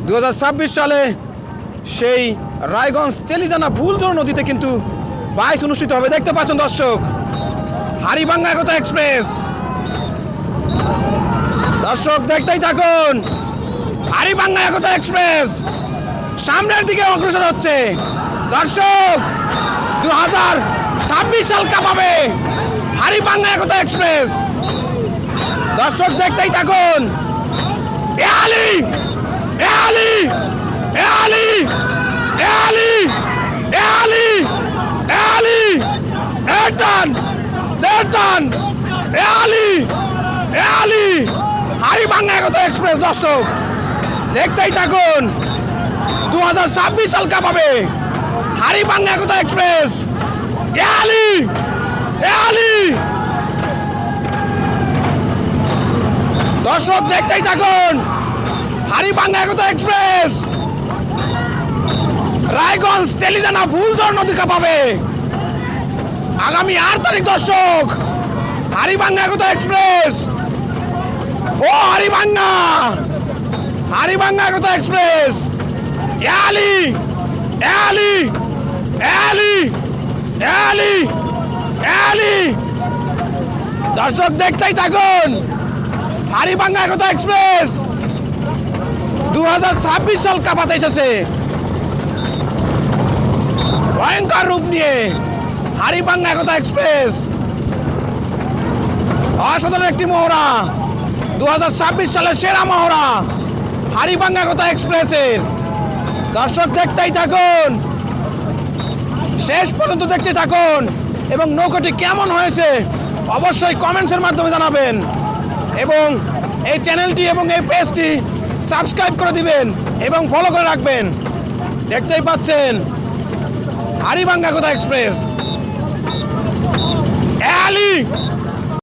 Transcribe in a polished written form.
2026 সালে সেই রায়গঞ্জ তেলিজানা ফুলঝোর নদীতে কিন্তু বাইচ অনুষ্ঠিত হবে। দেখতে পাচ্ছেন দর্শক, হাড়িভাঙ্গা একতা এক্সপ্রেস। দর্শক দেখতেই থাকুন, হাড়িভাঙ্গা একতা এক্সপ্রেস সামনের দিকে অগ্রসর হচ্ছে। দর্শক 2026 সাল কাঁপাবে হাড়িভাঙ্গা একতা এক্সপ্রেস। দর্শক দেখতেই থাকুন। এ আলী, এ আলী, এ আলী, এ আলী, এ আলী, এ আলী, এ টান, টান, এ আলী, এ আলী, হাড়িভাঙ্গা একতা এক্সপ্রেস। দর্শক দেখতেই থাকুন, 2026 সাল কাঁপাবে হাড়িভাঙ্গা একতা এক্সপ্রেস। এ আলী, এ আলী। দর্শক দেখতেই থাকুন, হাড়িভাঙ্গা একতা এক্সপ্রেস রায়গঞ্জ তেলিজানা ফুলঝোর নদী কাঁপাবে আগামী 8 তারিখ। দর্শক হাড়িভাঙ্গা একতা এক্সপ্রেস, ও হাড়িভাঙ্গা, হাড়িভাঙ্গা একতা এক্সপ্রেস। এ আলী, এ আলী, এ আলী, এ আলী, এ আলী। দর্শক দেখতেই থাকুন, হাড়িভাঙ্গা একতা এক্সপ্রেস 2026 সাল কাঁপাতে এসেছে ভয়ঙ্কর রূপ নিয়ে। হাড়িভাঙ্গা একতা এক্সপ্রেস অসাধারণ একটি মহড়া, 2026 সালের সেরা মহড়া হাড়িভাঙ্গা একতা এক্সপ্রেসের। দর্শক দেখতেই থাকুন, শেষ পর্যন্ত দেখতে থাকুন এবং নৌকাটি কেমন হয়েছে অবশ্যই কমেন্টসের মাধ্যমে জানাবেন এবং এই চ্যানেলটি এবং এই পেজটি সাবস্ক্রাইব করে দিবেন এবং ফলো করে রাখবেন। দেখতেই পাচ্ছেন হাড়িভাঙ্গা একতা এক্সপ্রেস। এ আলী,